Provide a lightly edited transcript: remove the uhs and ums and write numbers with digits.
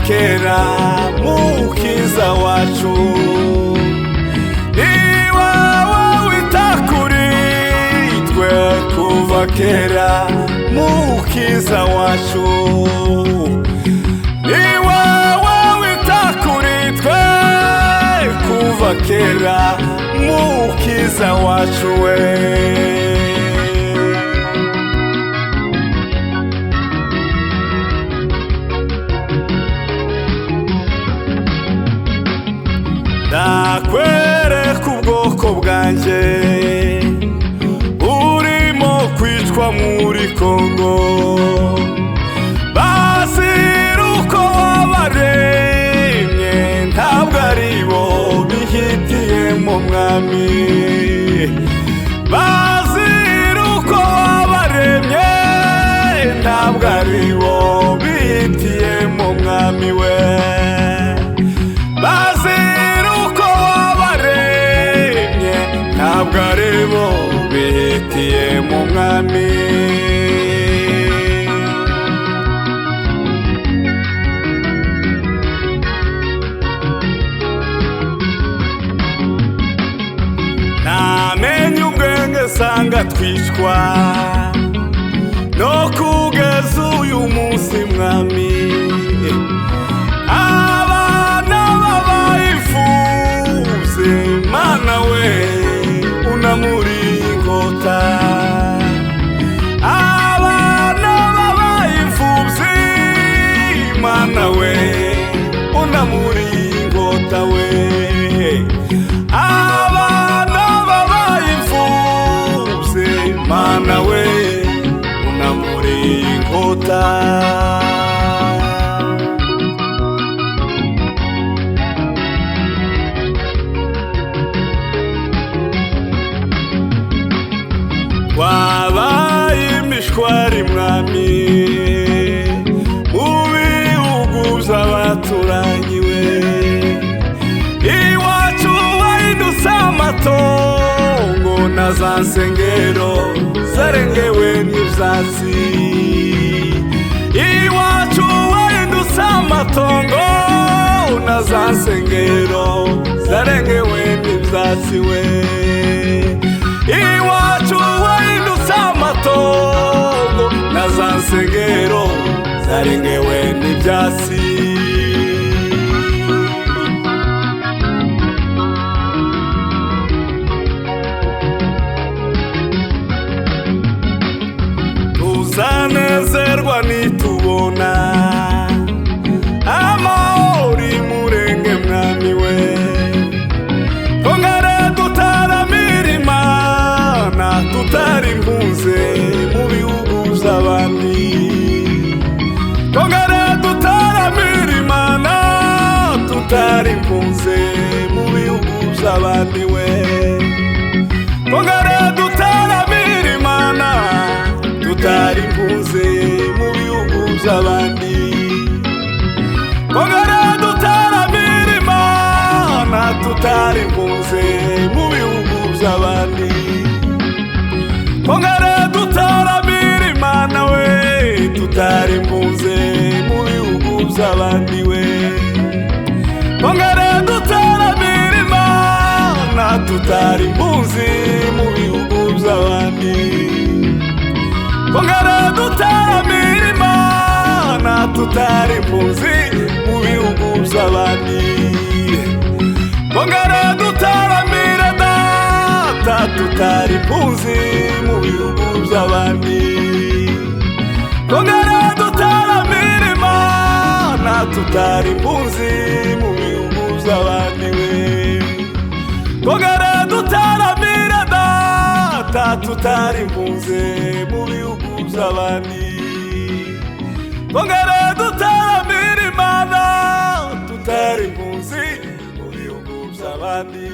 kera mukiza wacu, ni wowe wita kuri twe kuva kera mukiza wacu, ni wowe wita kuri twe kuva kera mukiza wacu we. Ndakwereka ubwoko bwanjye urimo kwicwa muri Kongo, bazira uko wabaremye ntabwo ari bo bihitiyemo mwami, bazira uko wabaremye ntabwo ari bo bihitiyemo mwami we, ntabwo ari bo bihitiyemo mwami. Namenye ubwenge nsanga twicwa no kugeza uyu munsi mwami, abana babayifuze mana we unamuringota, abana babayimfubyi mana we unamuringota we, abana babayimfubyi mana we unamuringota. Wabaye imishwari mwami mu bihugu by'abaturanyi we, iwacu wahindutse amatongo na za nsengero zarengewe n'ibyatsi, iwacu wahindutse amatongo na za nsengero zarengewe n'ibyatsi we, iwacu wahindutse amatongo na za nsengero zarengewe n'ibyatsi. Tuzanezerwa nitubona amahoro imurenge mwami we, twongere dutaramira Imana tutari impunzi mu bihugu by'abandi, twongere dutaramira Imana tutari impunzi mu bihugu by'abandi we, twongere dutaramira Imana tutari impunzi mu bihugu by'abandi, twongere dutaramira Imana tutari impunzi mu bihugu by'abandi, twongere dutaramira Imana we tutari impunzi mu bihugu by'abandi we, twongere dutaramira Imana tutari impunzi mu bihugu by'abandi, twongere dutaramira Imana tutari impunzi mu bihugu by'abandi, twongere dutaramira Data tutari impunzi mu bihugu by'abandi, twongere dutaramira Imana tutari impunzi mu bihugu by'abandi we, twongere dutaramira Data tutari impunzi mu bihugu by'abandi, twongere dutaramira Imana tutari impunzi mu bihugu by'abandi.